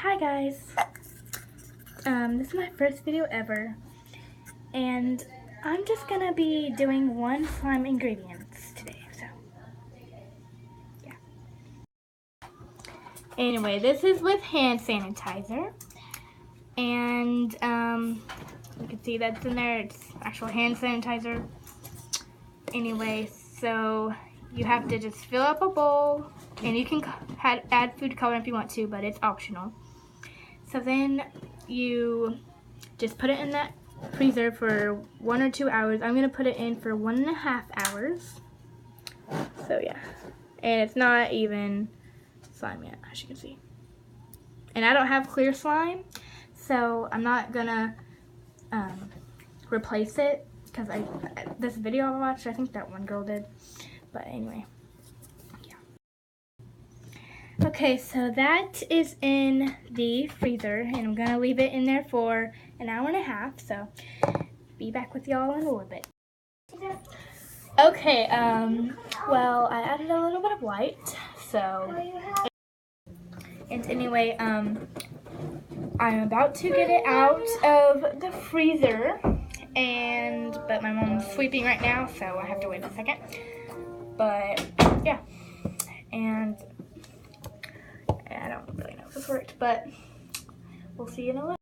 Hi guys, this is my first video ever, and I'm just gonna be doing one slime ingredients today, so yeah. Anyway, this is with hand sanitizer, and you can see that's in there, it's actual hand sanitizer. Anyway, so you have to just fill up a bowl, and you can add food coloring if you want to, but it's optional. So then you just put it in that freezer for 1 or 2 hours. I'm going to put it in for 1.5 hours. So yeah. And it's not even slime yet, as you can see. And I don't have clear slime, so I'm not going to replace it. Because this video I watched, I think that one girl did. But anyway. Okay, so that is in the freezer, and I'm going to leave it in there for 1.5 hours, so be back with y'all in a little bit. Okay, well, I added a little bit of white, so, and anyway, I'm about to get it out of the freezer, but my mom's sleeping right now, so I have to wait a second, but, yeah, and I don't really know if this worked, but we'll see in a little.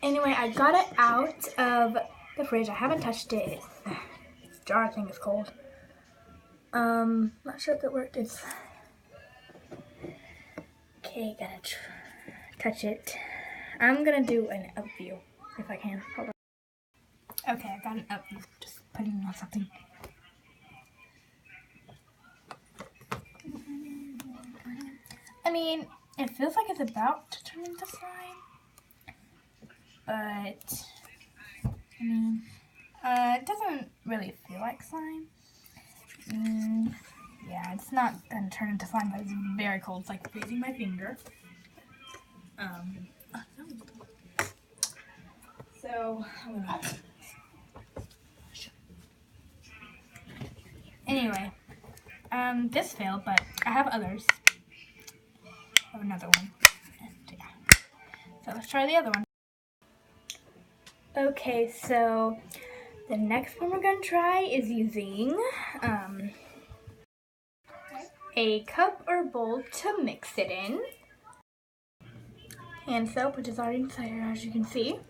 Anyway, I got it out of the fridge. I haven't touched it. This jar thing is cold. Not sure if it worked. It's okay. Gotta touch it. I'm gonna do an up view if I can. Hold on. Okay, I got an up view. Just putting it on something. I mean, it feels like it's about to turn into slime, but I mean, it doesn't really feel like slime. Yeah, it's not gonna turn into slime, but it's very cold. It's like freezing my finger. So, anyway, this failed, but I have others. I have another one. And, yeah. So let's try the other one. Okay, so the next one we're gonna try is using a cup or bowl to mix it in. Hand soap, which is already inside here, as you can see.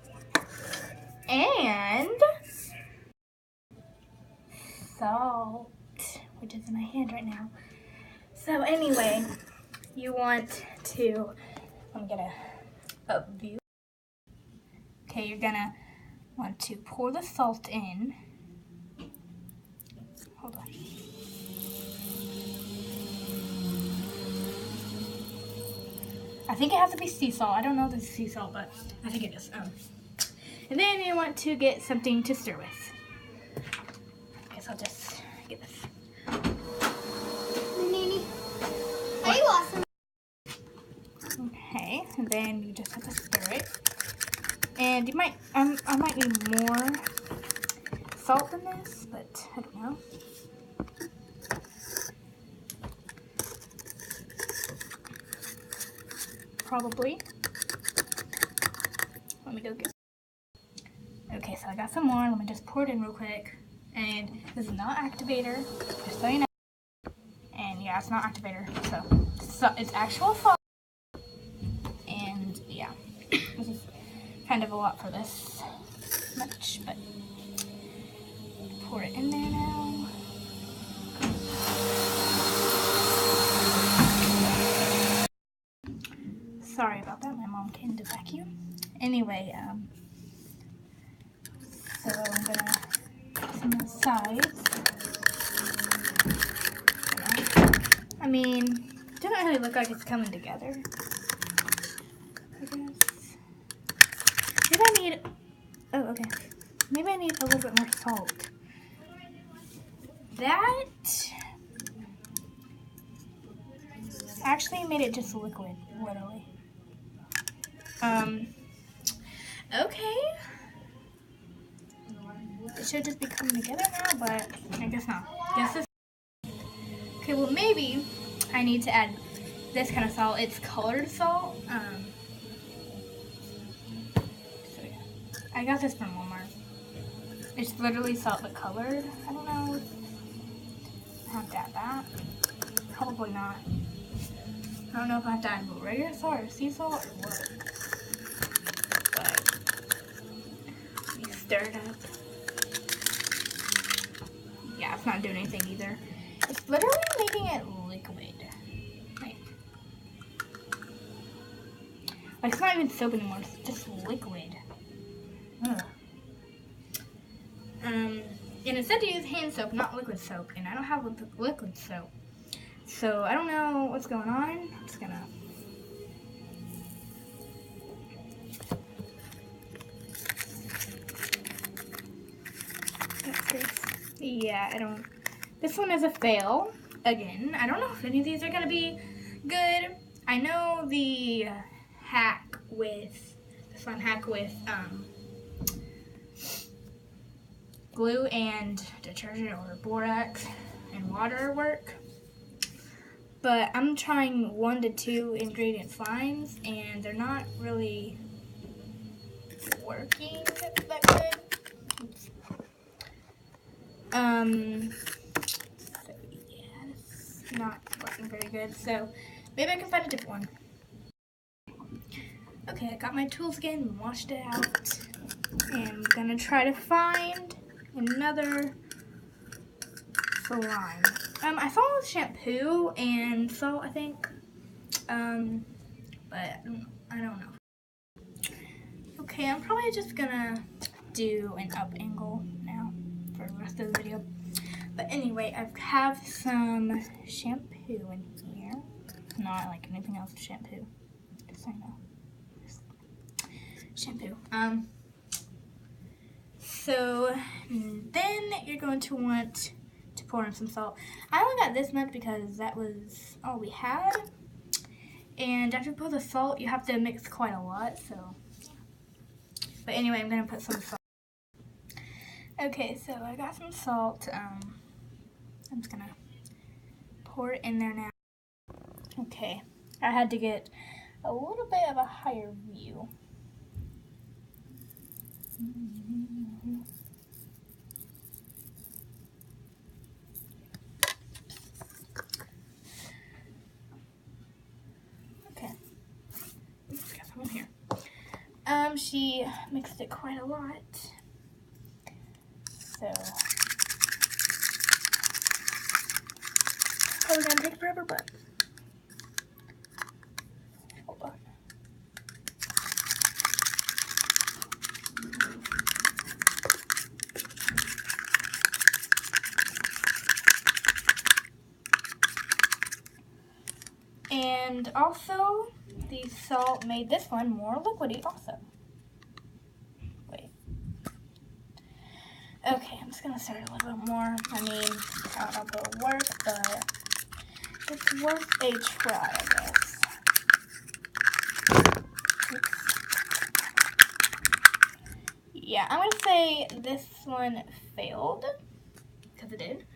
And salt, which is in my hand right now. So anyway, you want to, let me get a up view. Okay, you're gonna want to pour the salt in. Hold on. I think it has to be sea salt. I don't know if it's sea salt, but I think it is. And then you want to get something to stir with. I guess I'll just get this. Nini, are you awesome? Okay, and then you just have to stir it. And you might, I might need more salt than this, but I don't know. Probably. Let me go get. Okay, so I got some more. Let me just pour it in real quick. And this is not activator, just so you know. And yeah, it's not activator, so it's actual salt. And yeah, this is kind of a lot for this much, but pour it in there now. Sorry about that, my mom came to vacuum. Anyway, so I'm gonna put some on the sides. I mean, it doesn't really look like it's coming together, I guess. Maybe I need, oh, okay. Maybe I need a little bit more salt. That actually made it just liquid, literally. Okay. It should just be coming together now, but I guess not. Okay, well maybe I need to add this kind of salt. It's colored salt. So yeah, I got this from Walmart. It's literally salt but colored. I don't know if I have to add that. Probably not. I don't know if I have to add regular salt or sea salt or what. But you stir it up. Yeah, it's not doing anything either. It's literally making it liquid. Like it's not even soap anymore, it's just liquid. Ugh. And it said to use hand soap, not liquid soap, and I don't have liquid soap. So I don't know what's going on. I'm just gonna yeah, I don't. This one is a fail. Again, I don't know if any of these are gonna be good. I know the hack with glue and detergent or borax and water work. But I'm trying 1 to 2 ingredient slimes and they're not really working that good. Oops. So yeah, it's not working very good. So maybe I can find a different one. Okay, I got my tools again and washed it out. And I'm gonna try to find another slime. I saw shampoo and salt, I think. But I don't know. Okay, I'm probably just gonna do an up angle now for the rest of the video. But anyway, I have some shampoo in here. Not like anything else to shampoo. Just so you know. Shampoo. So then you're going to want to pour in some salt. I only got this much because that was all we had. And after you put the salt, you have to mix quite a lot. So, but anyway, I'm gonna put some salt. Okay, so I got some salt. I'm just gonna pour it in there now. Okay, I had to get a little bit of a higher view. Okay, let's get some in here. She mixed it quite a lot, so probably gonna take forever, but hold on. And also, the salt made this one more liquidy also. Wait. Okay, I'm just gonna stir it a little bit more. I mean, I don't know if it'll work, but it's worth a try, I guess. Oops. Yeah, I'm gonna say this one failed, because it did.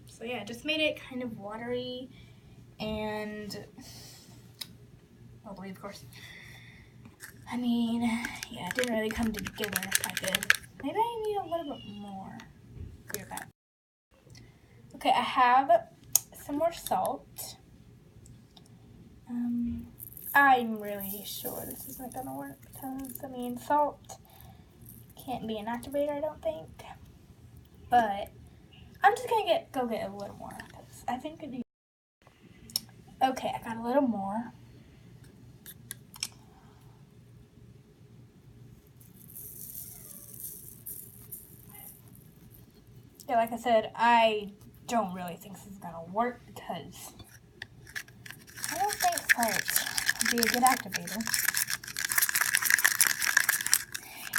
So yeah, just made it kind of watery and bubbly, of course. I mean, yeah, it didn't really come together that good. Maybe I need a little bit more. Be back. Okay, I have some more salt. I'm really sure this isn't gonna work because, I mean, salt can't be an activator, I don't think. But I'm just gonna go get a little more because I think it needs. Okay, I got a little more. Yeah, like I said, I don't really think this is gonna work because I don't think salt would be a good activator.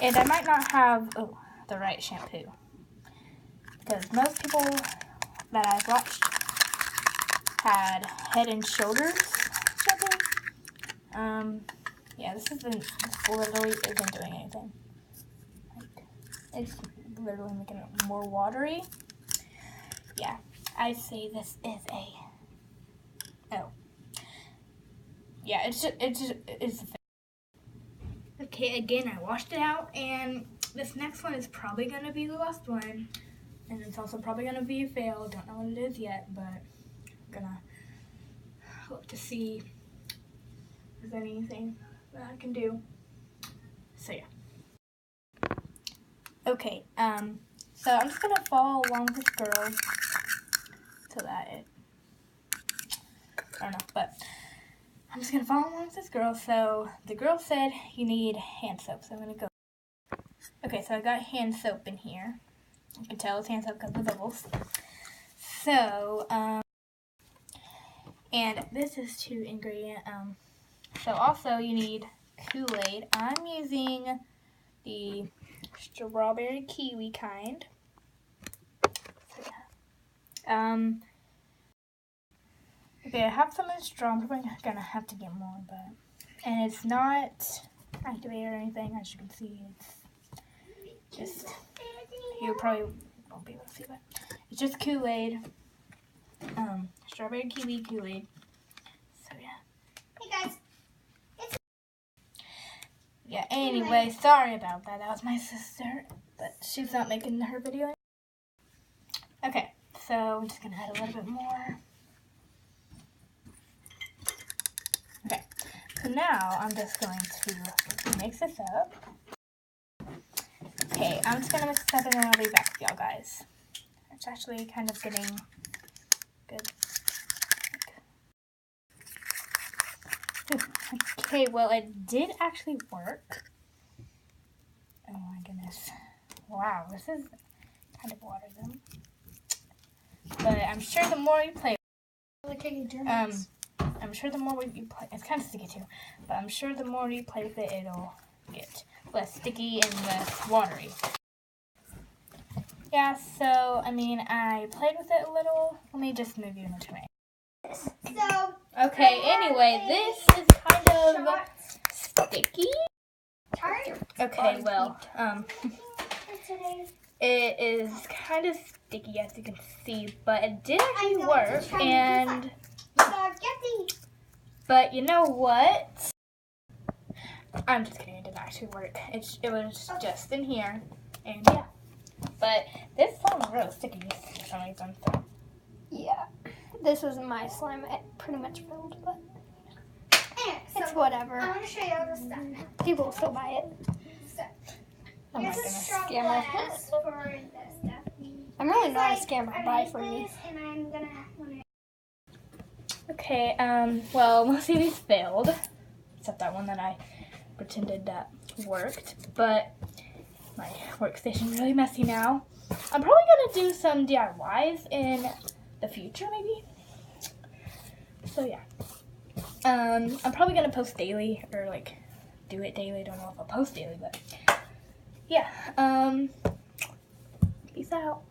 And I might not have the right shampoo because most people that I've watched had Head and Shoulders shampoo. Yeah, this literally isn't doing anything. It's literally making it more watery. Yeah, I say this is a Oh. Yeah, it's okay, again, I washed it out, and this next one is probably going to be the last one. And it's also probably going to be a fail. Don't know what it is yet, but I'm going to look to see if there's anything that I can do. So, yeah. Okay, so I'm just going to follow along with this girl so that it, I don't know, but I'm just going to follow along with this girl. So the girl said you need hand soap, so I'm going to go. Okay, so I got hand soap in here. You can tell it's hand soap because of the bubbles. So, and this is 2 ingredient. So also you need Kool-Aid. I'm using the strawberry kiwi kind. So, yeah. Okay, I have some of the straw. I'm probably gonna have to get more, but and it's not activated or anything. As you can see, it's just you probably won't be able to see, but it's just Kool-Aid. Strawberry kiwi Kool-Aid. So yeah. Hey guys. Yeah, anyway, sorry about that. That was my sister, but she's not making her video anymore. Okay, so I'm just gonna add a little bit more. Okay, so now I'm just going to mix this up. Okay, I'm just gonna mix this up and then I'll be back with y'all guys. It's actually kind of getting good. Okay, well, it did actually work. Oh my goodness. Wow, this is kind of water though. But I'm sure the more you play, I'm sure the more you play, it's kind of sticky too, but I'm sure the more you play with it, it'll get less sticky and less watery. Yeah, so, I mean, I played with it a little. Let me just move you into my... So, okay, anyway, this is kind of sticky. Okay, well, it is kind of sticky as you can see, but it did actually work, and... But you know what? I'm just kidding, it didn't actually work. It was just in here, and yeah. But this slime is really sticky for some reason. So. Yeah, this was my slime. It pretty much filled, but it's whatever. I'm going to show you all the stuff. People will still buy it. So, Oh my here's a goodness. straw Scammer. glass for this stuff. I'm really not a scammer. I Buy made from me. this, and I'm going to... Okay, well, most of these failed, except that one that I pretended that worked, but my workstation's really messy now. I'm probably gonna do some DIYs in the future, maybe. So yeah, I'm probably gonna post daily, or like do it daily. Don't know if I'll post daily, but yeah. Peace out.